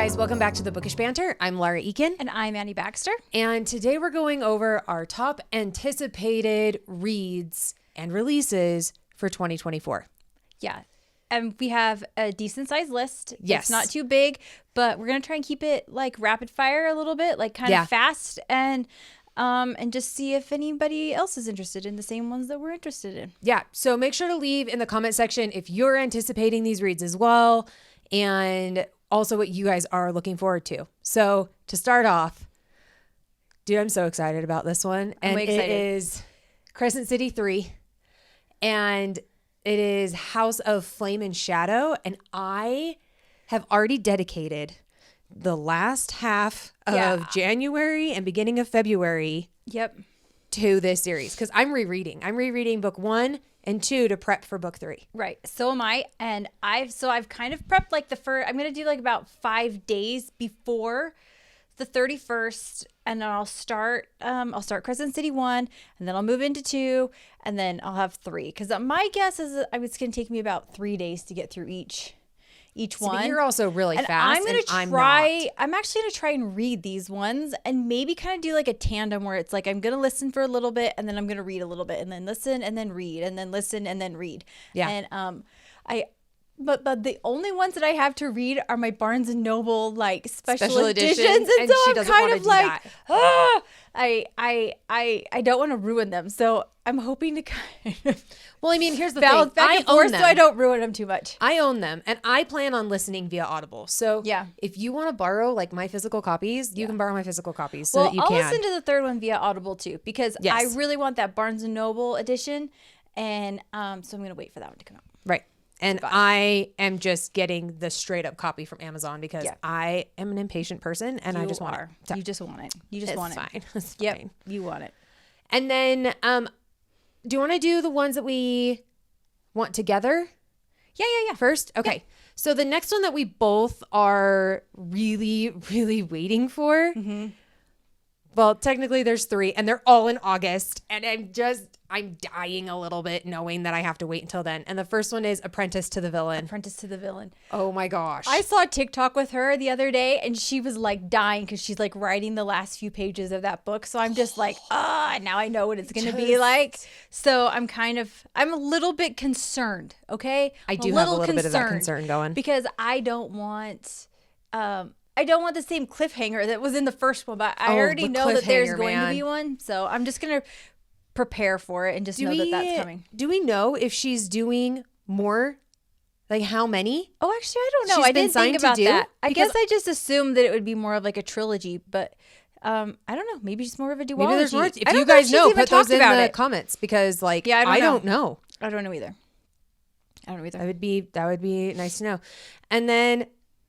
guys, welcome back to the Bookish Banter. I'm Laura Eakin. And I'm Annie Baxter. And today we're going over our top anticipated reads and releases for 2024. Yeah. And we have a decent sized list. Yes. It's not too big, but we're going to try and keep it like rapid fire a little bit, like kind of fast and just see if anybody else is interested in the same ones that we're interested in. Yeah. So make sure to leave in the comment section if you're anticipating these reads as well, and also what you guys are looking forward to. So to start off, dude, I'm so excited about this one. And it is Crescent City 3. And it is House of Flame and Shadow. And I have already dedicated the last half of January and beginning of February to this series. Because I'm rereading. I'm rereading book 1 and 2 to prep for book 3. Right. So am I. And I've kind of prepped like I'm going to do like about 5 days before the 31st, and then I'll start Crescent City 1, and then I'll move into 2, and then I'll have 3. Because my guess is it's going to take me about 3 days to get through each one. You're also really fast. I'm actually going to try and read these ones and maybe kind of do like a tandem where it's like I'm going to listen for a little bit and then I'm going to read a little bit and then listen and then read and then listen and then read. Yeah. And But the only ones that I have to read are my Barnes and Noble like special editions, and so I'm kind of like, I don't want to ruin them, so I'm hoping to kind of. Well, I mean, here's the thing: I own them, so I don't ruin them too much. I own them, and I plan on listening via Audible. So if you want to borrow like my physical copies, you can borrow my physical copies. So that you can. I'll listen to the third one via Audible too, because I really want that Barnes and Noble edition, and so I'm gonna wait for that one to come out. Right. And I am just getting the straight up copy from Amazon because I am an impatient person and I just want it. So you just want it. You just want it. Fine. It's yep. fine. You want it. And then do you want to do the ones that we want together? Yeah. First? Okay. Yeah. So the next one that we both are really, really waiting for. Mm-hmm. Well, technically there's 3 and they're all in August, and I'm dying a little bit knowing that I have to wait until then. And the first one is Apprentice to the Villain. Apprentice to the Villain. Oh my gosh. I saw a TikTok with her the other day and she was like dying because she's like writing the last few pages of that book. So I'm just like, now I know what it's going to be like. So I'm a little bit concerned. Okay. I do have a little bit of that concern going. Because I don't want the same cliffhanger that was in the first one, but I already know that there's going to be one. So I'm just going to prepare for it and just know that that's coming. Do we know if she's doing more? Like how many? Oh, actually, I don't know. I didn't think about that. I guess I just assumed that it would be more of like a trilogy, but I don't know. Maybe it's more of a duology. Maybe there's more. If you guys know, put those in the comments because I don't know. I don't know either. That would be nice to know. And then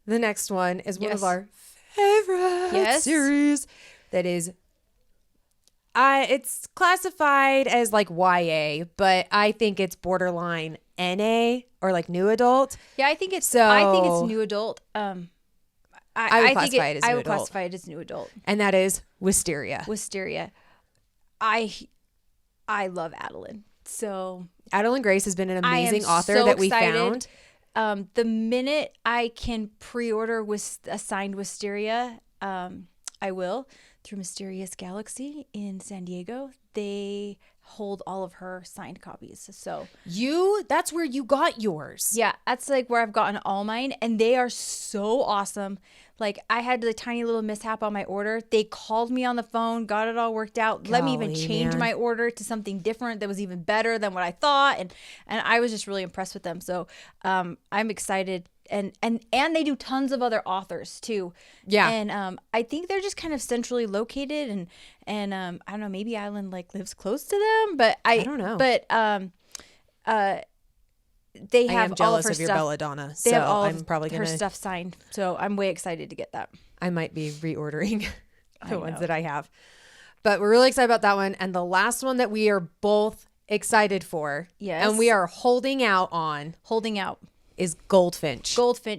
the next one is one of our favorite series that is it's classified as like YA, but I think it's borderline NA or like new adult. Yeah, I think it's new adult. I would classify it as new adult. And that is Wisteria. I love Adalyn. So Adalyn Grace has been an amazing author that we found. The minute I can pre-order with a signed Wisteria, I will. Through Mysterious Galaxy in San Diego, they hold all of her signed copies. So that's where you got yours. Yeah, that's like where I've gotten all mine, and they are so awesome. Like I had the tiny little mishap on my order. They called me on the phone, got it all worked out. Let me even change my order to something different that was even better than what I thought, and I was just really impressed with them. So I'm excited. And they do tons of other authors too. Yeah. And I think they're just kind of centrally located, and I don't know, maybe Adalyn like lives close to them, but I don't know. But they have I am jealous all of her of your stuff. belladonna, so I'm probably gonna her stuff signed. So I'm way excited to get that. I might be reordering the ones that I have, but we're really excited about that one. And the last one that we are both excited for, and we are holding out, is Goldfinch.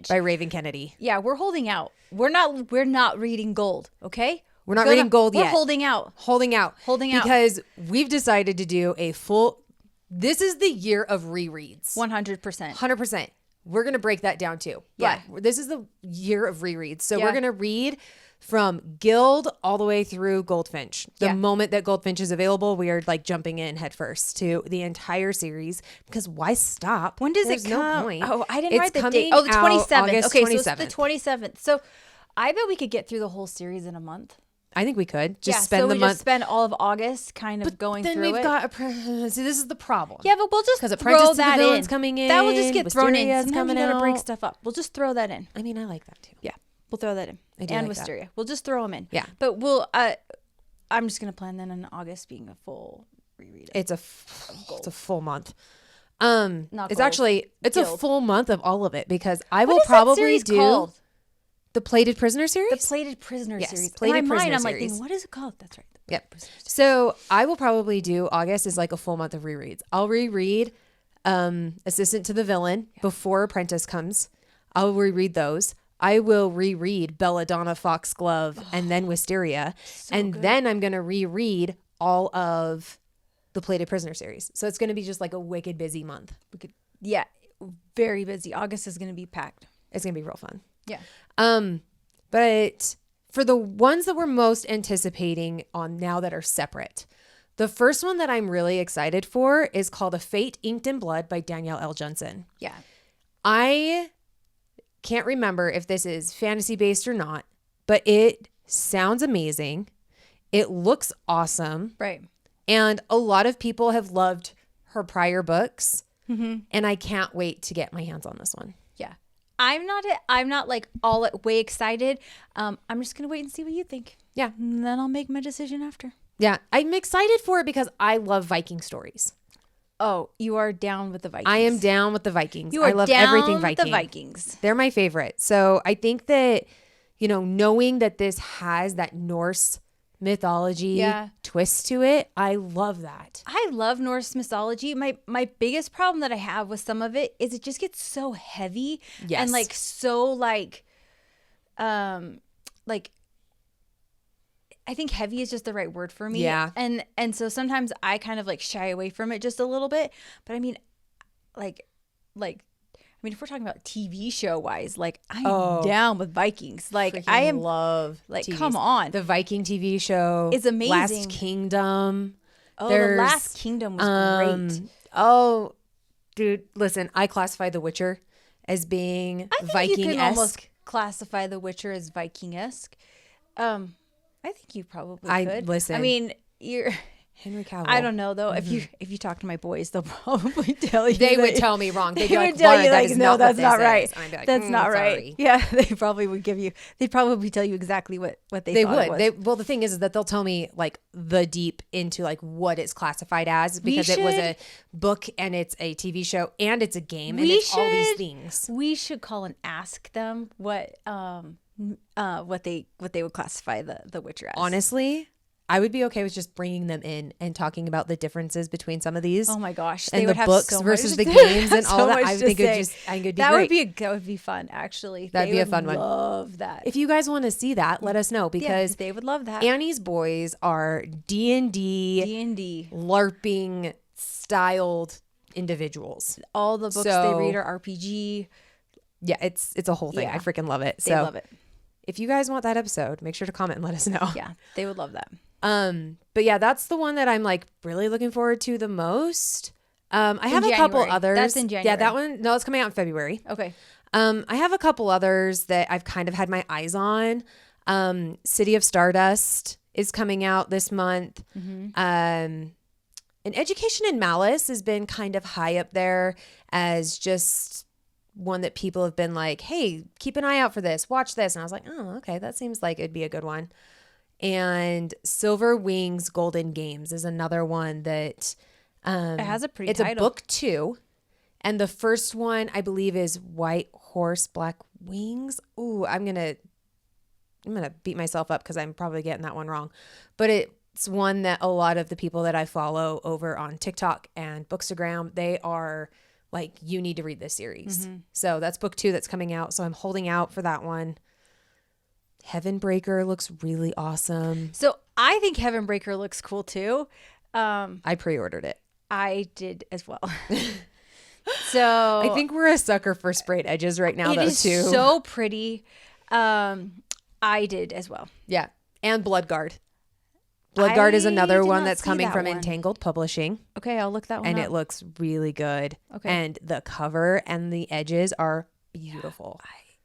By Raven Kennedy. Yeah, we're holding out. We're not reading Gold, okay? We're not reading Gold yet. We're holding out. Because we've decided to do a full. This is the year of rereads. 100%. 100%. we're going to break that down too. Yeah. But this is the year of rereads. So we're going to read from Guild all the way through Goldfinch. The moment that Goldfinch is available, we are like jumping in headfirst to the entire series because why stop? When does There's it come? No point. Oh, I didn't write the coming date. Oh, the out 27th. August Okay, 27th. so it's the 27th. So I bet we could get through the whole series in a month. I think we could just so spend the month. Just spend all of August kind of going then through we've it. got see, this is the problem. Yeah, but we'll just because throw Apprentice to the that Villain's in. coming in. That will just get thrown in. Wisteria's Sometimes coming you gotta break out. stuff up. We'll just throw that in. I mean, I like that too. Yeah, we'll throw that in. I do and like that. Wisteria. We'll just throw them in. Yeah. But we'll. I'm just gonna plan then in August being a full reread. It's a full month. Not It's gold. actually a Guild. full month of all of it because I What will is that probably series do called? the Plated Prisoner series. The Plated Prisoner Yes, series. Plated in my mind, Prisoner I'm like series. thinking, what is it called? That's right. Yep. So I will probably do August is like a full month of rereads. I'll reread Assistant to the Villain before Apprentice comes. I'll reread those. I will reread Belladonna Foxglove and then Wisteria. And then I'm going to reread all of the Plated Prisoner series. So it's going to be just like a wicked busy month. Yeah, very busy. August is gonna be packed. It's going to be real fun. Yeah. But for the ones that we're most anticipating on now that are separate, the first one that I'm really excited for is called A Fate Inked in Blood by Danielle L. Jensen. Yeah. I can't remember if this is fantasy based or not, but it sounds amazing. It looks awesome. Right. And a lot of people have loved her prior books. And I can't wait to get my hands on this one. Yeah. I'm not like all way excited. I'm just gonna wait and see what you think. Yeah. And then I'll make my decision after. Yeah. I'm excited for it because I love Viking stories. Oh, you are down with the Vikings. I am down with the Vikings. You are I love down everything with Viking. the Vikings. They're my favorite. So I think that, knowing that this has that Norse mythology twist to it, I love that. I love Norse mythology. My biggest problem that I have with some of it is it just gets so heavy and like so like I think heavy is just the right word for me. Yeah. And so sometimes I kind of like shy away from it just a little bit. But I mean, if we're talking about TV show wise, like I'm down with Vikings. Like I am love like, TVs. come on. The Viking TV show It's amazing. Last Kingdom. Oh, The Last Kingdom was great. Oh, dude, listen, I classify The Witcher as being I think Viking-esque. you can almost classify The Witcher as Viking-esque. I think you probably could. Listen. I mean, you're Henry Cavill. I don't know though. If you talk to my boys, they'll probably tell you. They would that- tell me wrong. They'd They be would like, tell "Laura, you that like, is no, not that's what not this right. is." And I'd be like, That's not right. sorry. Yeah, they probably would give you. They'd probably tell you exactly what they They thought would. it was. Well, the thing is that they'll tell me like the deep into like what it's classified as because it was a book and it's a TV show and it's a game and it's all these things. We should call and ask them what they would classify the Witcher as. Honestly, I would be okay with just bringing them in and talking about the differences between some of these. Oh my gosh, and they the would have books so versus much the to- games and so all that. much I to think it would say. be that great. that would be fun. Actually, That'd be a fun one. Love that. If you guys want to see that, let us know because they would love that. Annie's boys are D&D LARPing styled individuals. All the books they read are RPG. Yeah, it's a whole thing. Yeah. I freaking love it. They love it. If you guys want that episode, make sure to comment and let us know. Yeah, they would love that. But yeah, that's the one that I'm like really looking forward to the most. I have a couple others. That's in January. Yeah, that one. No, it's coming out in February. Okay. I have a couple others that I've kind of had my eyes on. City of Stardust is coming out this month. And Education in Malice has been kind of high up there as just one that people have been like, hey, keep an eye out for this. Watch this. And I was like, oh, okay. That seems like it'd be a good one. And Silver Wings Golden Games is another one that It has a pretty it's title. a book too. And the first one I believe is White Horse Black Wings. Ooh, I'm gonna beat myself up because I'm probably getting that one wrong. But it's one that a lot of the people that I follow over on TikTok and Bookstagram, they are like, you need to read this series. So that's book 2 that's coming out. So I'm holding out for that one. Heavenbreaker looks really awesome. So I think Heavenbreaker looks cool too. I pre-ordered it. I did as well. So I think we're a sucker for sprayed edges right now, though, it is too. so pretty. I did as well. Yeah. And Bloodguard. Bloodguard is another did one not that's see coming that from one. Entangled Publishing. Okay, I'll look that one And up. it looks really good. Okay. And the cover and the edges are beautiful.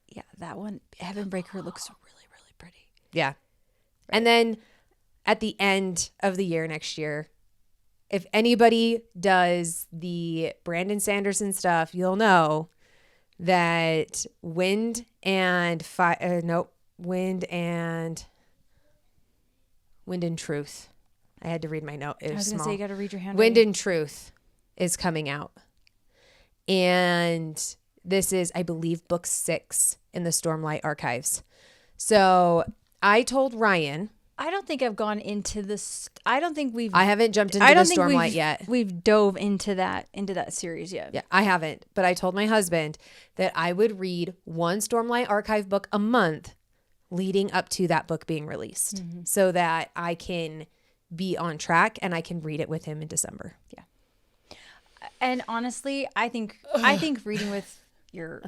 Yeah, that one, Heaven Breaker, looks really, really pretty. Yeah. And then at the end of the year next year, if anybody does the Brandon Sanderson stuff, you'll know that Wind and Truth. I had to read my note. It I was going to small. say, you got to read your hand. Wind and Truth is coming out. And this is, I believe, book 6 in the Stormlight archives. So I told Ryan. I don't think I've gone into this. I haven't jumped into the Stormlight yet. We've dove into that series yet. Yeah, I haven't. But I told my husband that I would read one Stormlight archive book a month leading up to that book being released so that I can be on track and I can read it with him in December. Yeah. And honestly, I think reading with your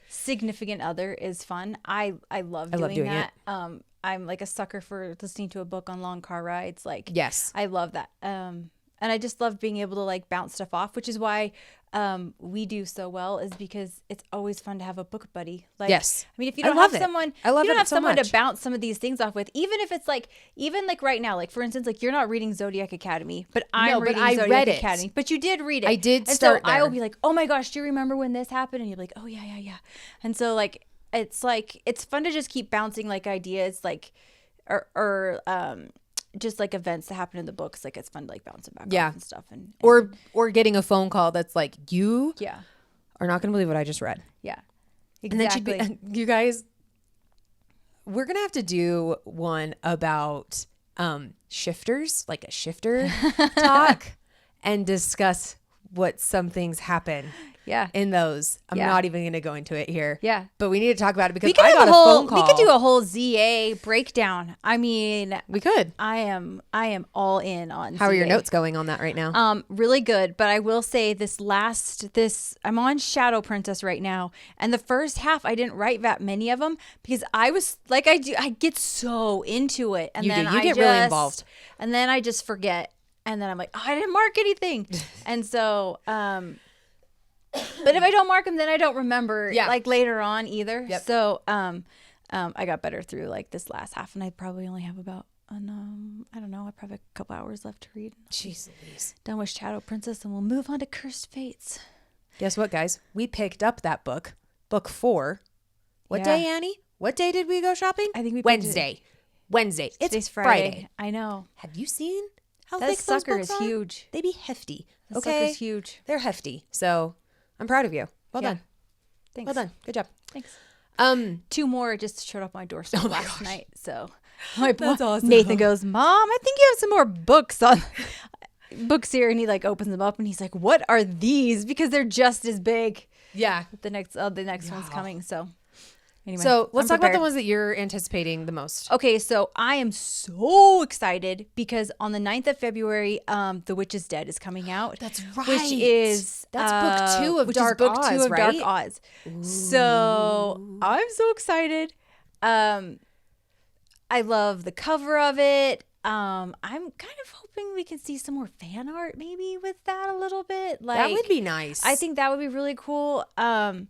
significant other is fun. I love doing that. I'm like a sucker for listening to a book on long car rides. Like, yes, I love that. And I just love being able to like bounce stuff off, which is why we do so well, is because it's always fun to have a book buddy. Like, yes. I mean, if you don't have someone, I love you don't it have so someone much. to bounce some of these things off with, even if it's like, even like right now, like for instance, like you're not reading Zodiac Academy, but I'm reading Zodiac read it. Academy. But you did read it. I did and start so I will there. be like, oh my gosh, do you remember when this happened? And you'll be like, oh yeah. And so like, it's fun to just keep bouncing like ideas, like, or just like events that happen in the books. Like it's fun to like bounce them back off and stuff. And or getting a phone call that's like, you are not going to believe what I just read. Yeah. Exactly. And then she'd be, you guys, we're going to have to do one about shifters, like a shifter talk, and discuss what some things happen in those. I'm not even going to go into it here. Yeah. But we need to talk about it because we could I got a phone call. We could do a whole ZA breakdown. I mean, we could. I am all in on How ZA. are your notes going on that right now? Really good. But I will say I'm on Shadow Princess right now. And the first half, I didn't write that many of them because I was like, I get so into it. And you then do. You get really involved. And then I just forget. And then I'm like, oh, I didn't mark anything. And so, but if I don't mark them, then I don't remember like later on either. Yep. So, I got better through like this last half, and I probably only have about, I don't know, I probably have a couple hours left to read. Jeez Louise. Done with Shadow Princess, and we'll move on to Cursed Fates. Guess what, guys? We picked up that book 4. What day, Annie? What day did we go shopping? I think we Wednesday. It's Today's Friday. I know. Have you seen how That thick those sucker books is are? huge. They be hefty. That Okay, sucker's huge. they're hefty. So I'm proud of you. Well done. Thanks. Well done. Good job. Thanks. 2 more just showed up on my doorstep last night. So That's awesome. Nathan goes, Mom, I think you have some more books books here, and he like opens them up and he's like, what are these? Because they're just as big. Yeah. The next one's coming. So anyway, So let's talk about the prepared. ones that you're anticipating the most. Okay, so I am so excited because on the 9th of February, The Witch is Dead is coming out. That's right. Which is That's book 2 of which Dark is book Oz, 2 of right? Dark Oz. So I'm so excited. I love the cover of it. I'm kind of hoping we can see some more fan art maybe with that a little bit. Like, that would be nice. I think that would be really cool. And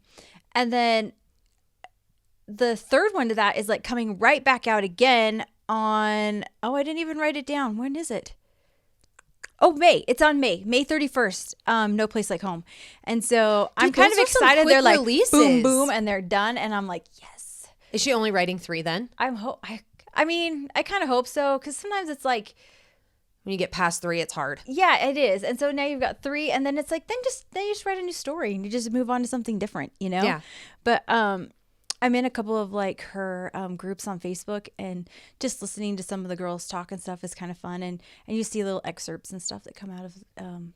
then the third one to that is like coming right back out again on, I didn't even write it down. When is it? Oh, May. It's on May 31st. No Place Like Home. And so I'm kind of those are some excited. They're quick like releases. boom, boom, and they're done. And I'm like, yes. Is she only writing 3 then? I mean, I kind of hope so, because sometimes it's like, When you get past 3, it's hard. yeah, it is. And so now you've got 3, and then it's like, then you just write a new story and you just move on to something different, you know? Yeah. But I'm in a couple of like her groups on Facebook, and just listening to some of the girls talk and stuff is kind of fun. And you see little excerpts and stuff that come out of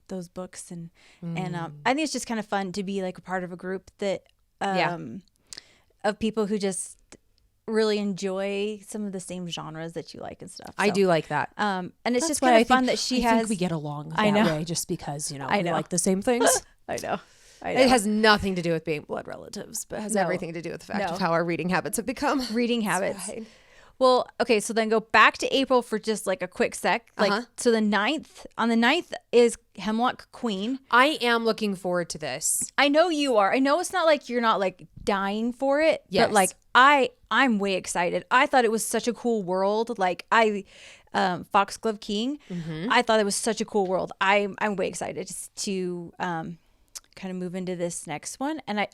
those books. And I think it's just kind of fun to be like a part of a group that of people who just really enjoy some of the same genres that you like and stuff. I do like that. And it's just kind of fun that she has. I think we get along I that know. way just because, I we know. like the same things. I know. It has nothing to do with being blood relatives, but has everything to do with the fact of how our reading habits have become. Reading habits. Well, okay, so then go back to April for just like a quick sec. Like, so on the 9th is Hemlock Queen. I am looking forward to this. I know you are. I know it's not like you're not like dying for it, but like I'm way excited. I thought it was such a cool world. Like Foxglove King, I thought it was such a cool world. I'm way excited to kind of move into this next one, and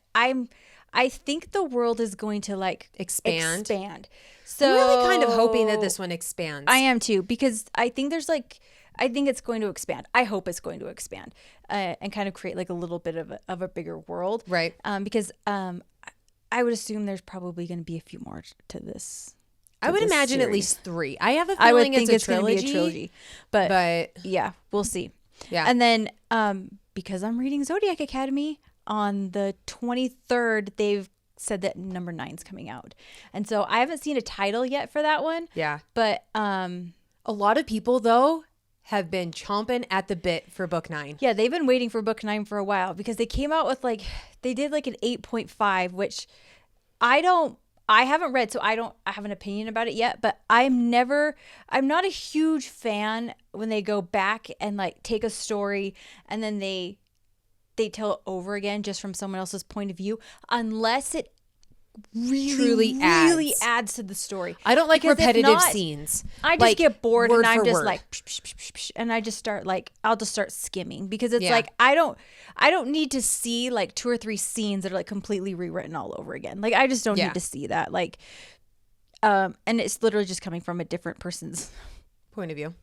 I think the world is going to like expand. So I'm really kind of hoping that this one expands. I am too, because I think it's going to expand. I hope it's going to expand and kind of create like a little bit of a bigger world. Right. Because I would assume there's probably going to be a few more to this. I would imagine series. at least 3. I have a feeling it's going to be a trilogy. But yeah, we'll see. Yeah. And then because I'm reading Zodiac Academy, on the 23rd, they've said that number 9's coming out. And so I haven't seen a title yet for that one. Yeah. But a lot of people, though, have been chomping at the bit for book 9. Yeah, they've been waiting for book 9 for a while, because they came out with they did like an 8.5, which I haven't read, so I have an opinion about it yet, but I'm not a huge fan when they go back and like take a story and then they tell it over again just from someone else's point of view, unless it really adds to the story. I don't like repetitive scenes. I just get bored, and I'm just like, psh, psh, psh, psh, psh, and I just start I'll just start skimming, because it's like I don't need to see like 2 or 3 scenes that are like completely rewritten all over again. Like I just don't need to see that. Like, and it's literally just coming from a different person's point of view.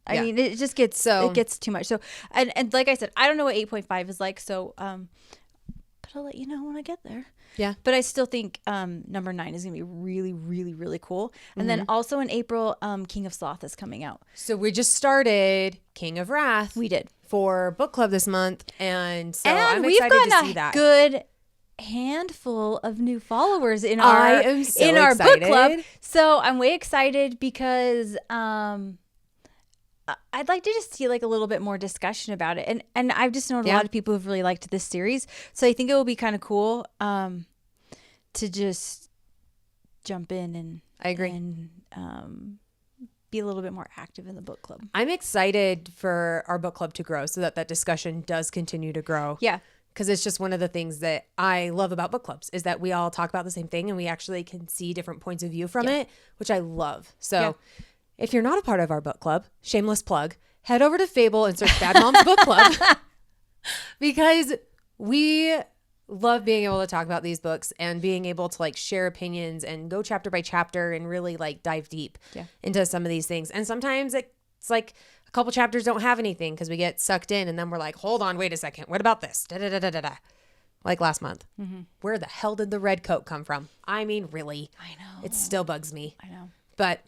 I mean, it just gets it gets too much. So and like I said, I don't know what 8.5 is like. So but I'll let you know when I get there. Yeah. But I still think number 9 is going to be really, really, really cool. And then also in April, King of Sloth is coming out. So we just started King of Wrath. We did. For book club this month. And so I'm excited to see that. We've got a good handful of new followers in our book club. So I'm way excited, because I'd like to just see like a little bit more discussion about it. And I've just known a lot of people who've really liked this series. So I think it will be kind of cool to just jump in and I agree. And be a little bit more active in the book club. I'm excited for our book club to grow, so that discussion does continue to grow. Yeah. Because it's just one of the things that I love about book clubs, is that we all talk about the same thing and we actually can see different points of view from it, which I love. So if you're not a part of our book club, shameless plug, head over to Fable and search Bad Moms Book Club, because we love being able to talk about these books and being able to like share opinions and go chapter by chapter and really like dive deep into some of these things. And sometimes it's like a couple chapters don't have anything because we get sucked in, and then we're like, hold on, wait a second, what about this? Da, da, da, da, da, da. Like last month. Where the hell did the red coat come from? I mean, really? I know. It still bugs me. I know. But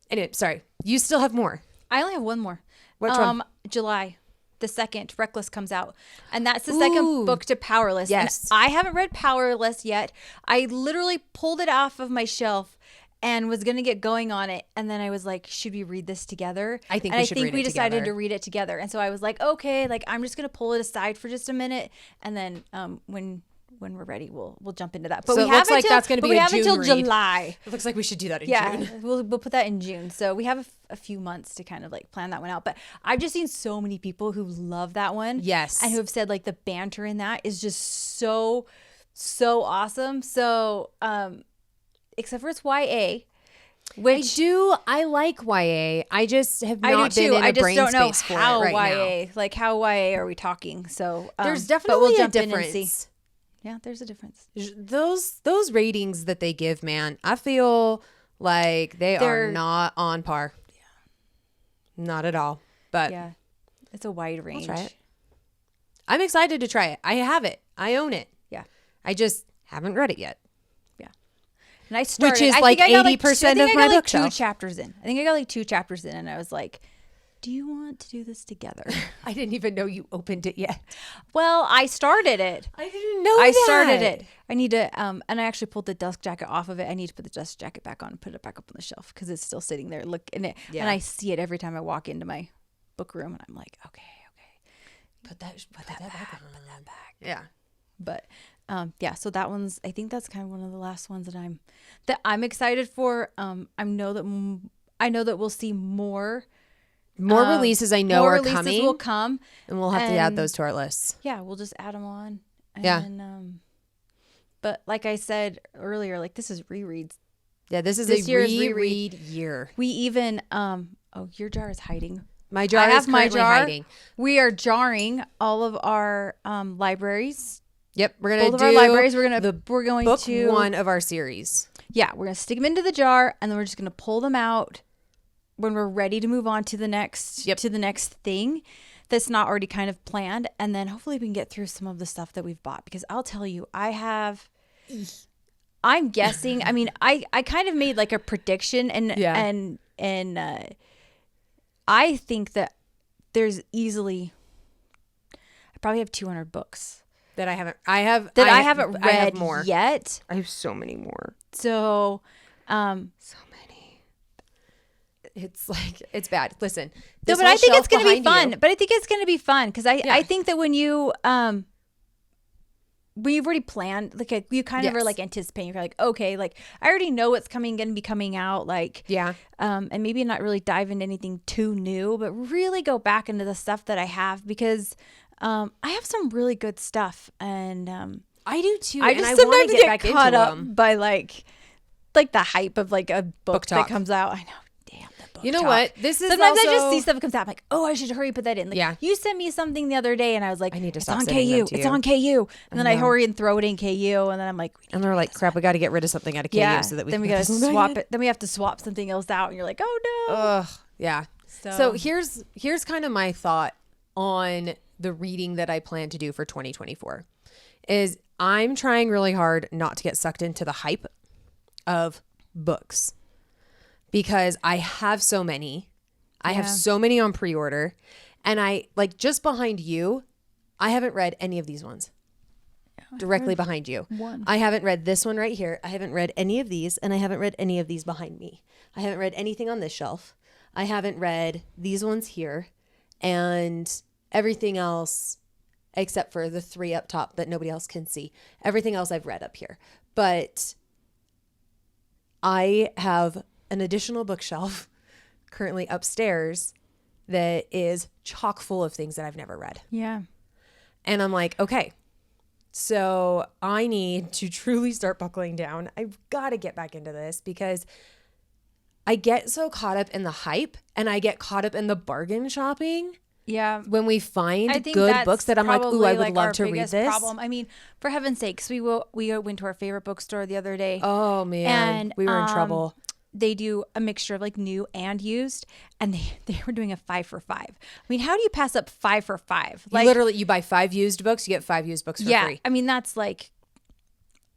anyway, sorry. You still have more. I only have one more. Which one? July the 2nd, Reckless comes out. And that's the second book to Powerless. Yes. And I haven't read Powerless yet. I literally pulled it off of my shelf and was going to get going on it. And then I was like, should we read this together? I think we decided to read it together. And so I was like, okay, like I'm just going to pull it aside for just a minute. And then when we're ready, we'll jump into that. But so we have that's going to be a June until read. July. It looks like we should do that in June. Yeah, we'll put that in June. So we have a few months to kind of like plan that one out. But I've just seen so many people who love that one. Yes. And who have said like the banter in that is just so awesome. So except for it's YA. Which I like YA. I just have not been in a brain space for it right now. Like how YA are we talking? So there's definitely we'll a difference. Yeah, there's a difference. Those ratings that they give, man, I feel like they're not on par. Yeah. Not at all. But yeah, it's a wide range. I'll try it. I'm excited to try it. I have it. I own it. Yeah. I just haven't read it yet. Yeah. And I started. Which is like 80% of my bookshelf. 2 chapters in. I think I got like 2 chapters in, and I was like, do you want to do this together? I didn't even know you opened it yet. Well, I started it. I didn't know that. I started it. I need to, and I actually pulled the dust jacket off of it. I need to put the dust jacket back on and put it back up on the shelf because it's still sitting there. Look in it. Yeah. And I see it every time I walk into my book room, and I'm like, okay. Put that back on. Put that back. Yeah. But yeah, so that one's, I think that's kind of one of the last ones that I'm excited for. I know that we'll see more releases. I know more are releases coming. will come, and we'll have to add those to our lists. Yeah, we'll just add them on. And, yeah. But like I said earlier, like this is rereads. Yeah, this is a reread year. We even your jar is hiding. My jar is currently hiding. We are jarring all of our libraries. Yep, we're gonna both do of our libraries. We're going book to 1 of our series. Yeah, we're gonna stick them into the jar, and then we're just gonna pull them out when we're ready to move on to the next thing that's not already kind of planned, and then hopefully we can get through some of the stuff that we've bought, because I'll tell you, I'm guessing. I mean, I kind of made like a prediction, and I think that there's easily, I probably have 200 books that I haven't read more yet. I have so many more. So many. It's like, it's bad. Listen, no, but I think it's going to be fun. But I think it's going to be fun because I think that when you've already planned, like you kind of are like anticipating. You're like, okay, like I already know what's going to be coming out. Like, and maybe not really dive into anything too new, but really go back into the stuff that I have, because I have some really good stuff, and I do too. I just sometimes get caught up by like the hype of like a book that comes out. I know. Damn, the book. You know what? This is sometimes also... I just see stuff that comes out. I'm like, oh, I should hurry put that in. Like, you sent me something the other day, and I was like, I need to it's stop on sending KU. them to It's you. on KU. And then I hurry and throw it in KU, and then I'm like, and they're like, crap, we got to get rid of something out of KU so that we then we got to swap it. Then we have to swap something else out, and you're like, oh no. Ugh, yeah. So here's kind of my thought on the reading that I plan to do for 2024 is I'm trying really hard not to get sucked into the hype of books, because I have so many. I have so many on pre-order, and I like just behind you, I haven't read any of these ones. Directly behind you. I haven't read this one right here. I haven't read any of these, and I haven't read any of these behind me. I haven't read anything on this shelf. I haven't read these ones here, and everything else except for the 3 up top that nobody else can see. Everything else I've read up here. But I have an additional bookshelf currently upstairs that is chock full of things that I've never read. Yeah. And I'm like, okay, so I need to truly start buckling down. I've got to get back into this, because I get so caught up in the hype, and I get caught up in the bargain shopping. Yeah. When we find good books that I'm like, ooh, I would love to read this. Problem. I mean, for heaven's sakes, we went to our favorite bookstore the other day. Oh man, and we were in trouble. They do a mixture of like new and used, and they were doing a 5 for 5. I mean, how do you pass up 5 for 5? Like, literally, you buy 5 used books, you get 5 used books for free. I mean, that's like,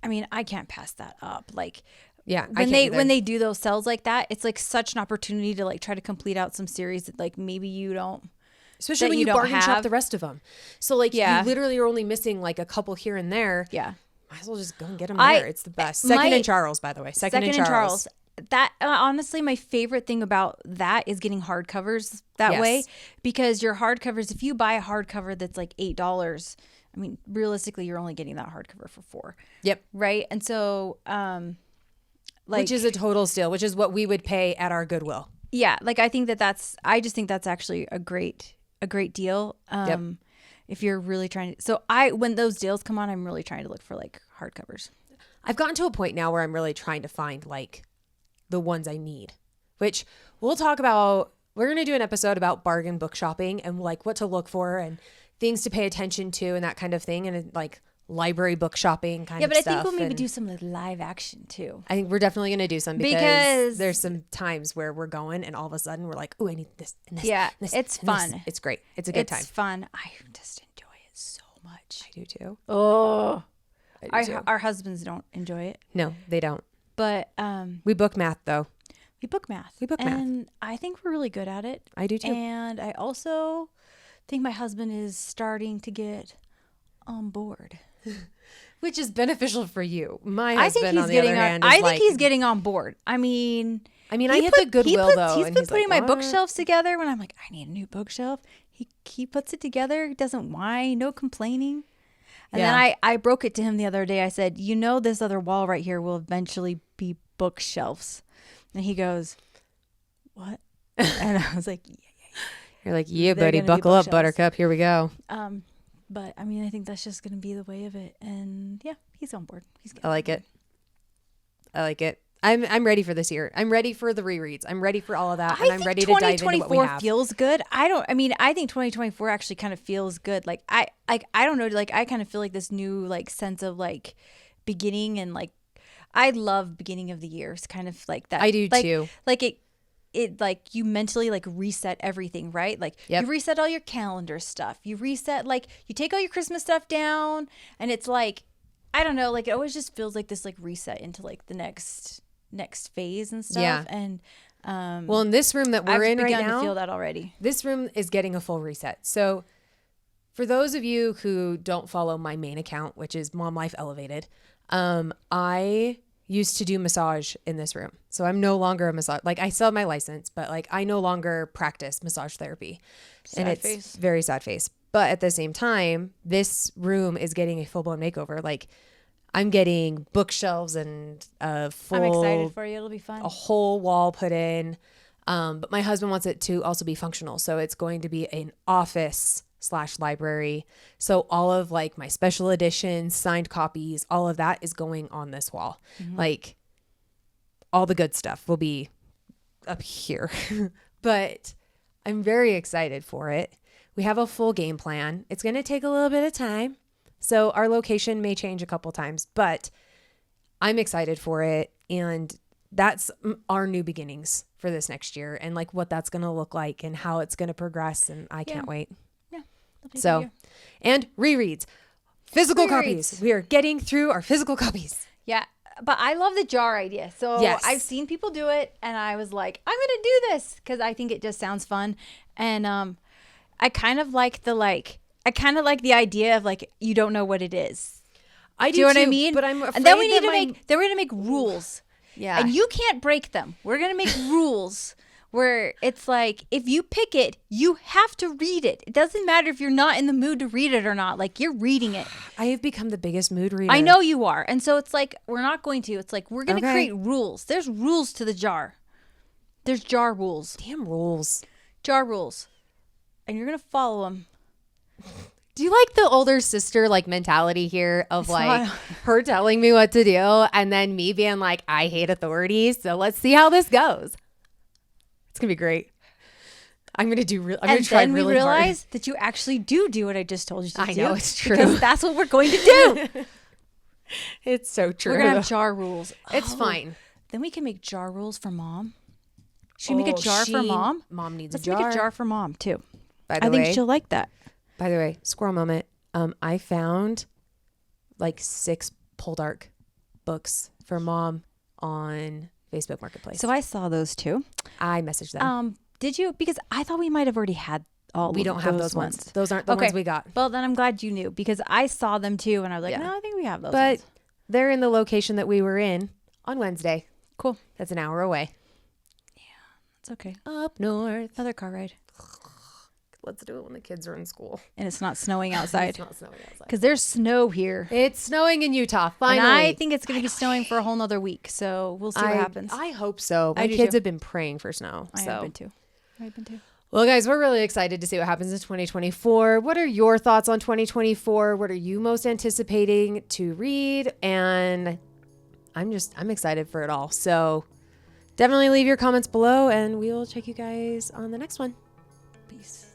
I mean, I can't pass that up. Like, yeah, when they do those sales like that, it's like such an opportunity to like try to complete out some series that like maybe you don't. Especially when you bargain shop the rest of them. So like you literally are only missing like a couple here and there. Yeah. Might as well just go and get them there. It's the best. Second and Charles, by the way. Second and Charles. That honestly, my favorite thing about that is getting hardcovers that way, because your hardcovers, if you buy a hardcover that's like $8, I mean, realistically, you're only getting that hardcover for $4. Yep. Right. And so, which is a total steal, which is what we would pay at our Goodwill. Yeah. Like, I just think that's actually a great deal. If you're really trying to, when those deals come on, I'm really trying to look for like hardcovers. I've gotten to a point now where I'm really trying to find like the ones I need, which we'll talk about. We're going to do an episode about bargain book shopping and like what to look for and things to pay attention to and that kind of thing. And like library book shopping kind of stuff. Yeah, but I think we'll maybe do some like live action too. I think we're definitely going to do some because there's some times where we're going and all of a sudden we're like, oh, I need this and this. Yeah, and this, it's and fun. This. It's great. It's a good time. It's fun. I just enjoy it so much. I do too. Oh, our husbands don't enjoy it. No, they don't. But we book math though. We book math. And I think we're really good at it. I do too. And I also think my husband is starting to get on board. which is beneficial for you. My I think husband, he's on the getting other on. hand, I is think he's getting on board. I mean, I hit the Goodwill though. He's and been putting like, my bookshelves together when I'm like, I need a new bookshelf. He puts it together. He doesn't whine. No complaining. And then I broke it to him the other day. I said, this other wall right here will eventually be bookshelves. And he goes, what? And I was like, yeah. You're like, yeah, buddy, buckle up, Buttercup. Here we go. But I mean, I think that's just going to be the way of it. And yeah, he's on board. I like it. I'm ready for this year. I'm ready for the rereads. I'm ready for all of that. And I'm ready to dive into what we have. 2024 feels good. I think 2024 actually kind of feels good. Like, I don't know. Like, I kind of feel like this new, like, sense of, like, beginning and, like, I love beginning of the year. It's kind of like that. I do too. Like, it like you mentally like reset everything, right? Like you reset all your calendar stuff. You reset, like, you take all your Christmas stuff down, and it's like, I don't know, like it always just feels like this like reset into like the next phase and stuff. Yeah. And well, in this room that we're in right now, I've begun to feel that already. This room is getting a full reset. So for those of you who don't follow my main account, which is Mom Life Elevated, I used to do massage in this room. So I'm no longer a massage. Like, I still have my license, but like I no longer practice massage therapy. Sad and it's face. Very sad face. But at the same time, this room is getting a full-blown makeover. Like, I'm getting bookshelves and a full... I'm excited for you. It'll be fun. A whole wall put in. But my husband wants it to also be functional. So it's going to be an office/library. So all of like my special editions, signed copies, all of that is going on this wall. Mm-hmm. Like, all the good stuff will be up here. But I'm very excited for it. We have a full game plan. It's going to take a little bit of time. So our location may change a couple times, but I'm excited for it. And that's our new beginnings for this next year, and like what that's going to look like and how it's going to progress. And I can't wait. Yeah. So, and rereads, physical copies. We are getting through our physical copies. Yeah. But I love the jar idea. So yes. I've seen people do it, and I was like, I'm going to do this because I think it just sounds fun. And I kind of like the idea of like, you don't know what it is. I do you know too, what I mean? But I'm afraid and then we need that then we're going to make rules. Yeah. And you can't break them. We're going to make rules where it's like, if you pick it, you have to read it. It doesn't matter if you're not in the mood to read it or not. Like, you're reading it. I have become the biggest mood reader. I know you are. And so it's like, we're not going to. It's like, we're going to create rules. There's rules to the jar. There's jar rules. Damn rules. Jar rules. And you're going to follow them. Do you like the older sister like mentality here of like her telling me what to do and then me being like, I hate authority, so let's see how this goes. It's gonna be great. I'm gonna try really hard. And then we realize that you actually do what I just told you to do. I know, it's true. Because that's what we're going to do. It's so true. We're gonna have jar rules. It's fine. Then we can make jar rules for mom. Should we make a jar for mom? Mom needs Let's a jar. Let's make a jar for mom too. By the way, I think she'll like that. By the way, squirrel moment. I found like 6 Poldark books for mom on Facebook Marketplace. So I saw those too. I messaged them. Did you? Because I thought we might have already had all. We don't have those ones. Those aren't the ones we got. Well, then I'm glad you knew, because I saw them too, and I was like, no, I think we have those. But ones. They're in the location that we were in on Wednesday. Cool. That's an hour away. Yeah, that's okay. Up north. Another car ride. Let's do it when the kids are in school. And it's not snowing outside. It's not snowing outside. Because there's snow here. It's snowing in Utah, finally. And I think it's going to be snowing for a whole nother week. So we'll see what happens. I hope so. My kids have been praying for snow. I have been too. Well, guys, we're really excited to see what happens in 2024. What are your thoughts on 2024? What are you most anticipating to read? And I'm excited for it all. So definitely leave your comments below, and we will check you guys on the next one. Peace.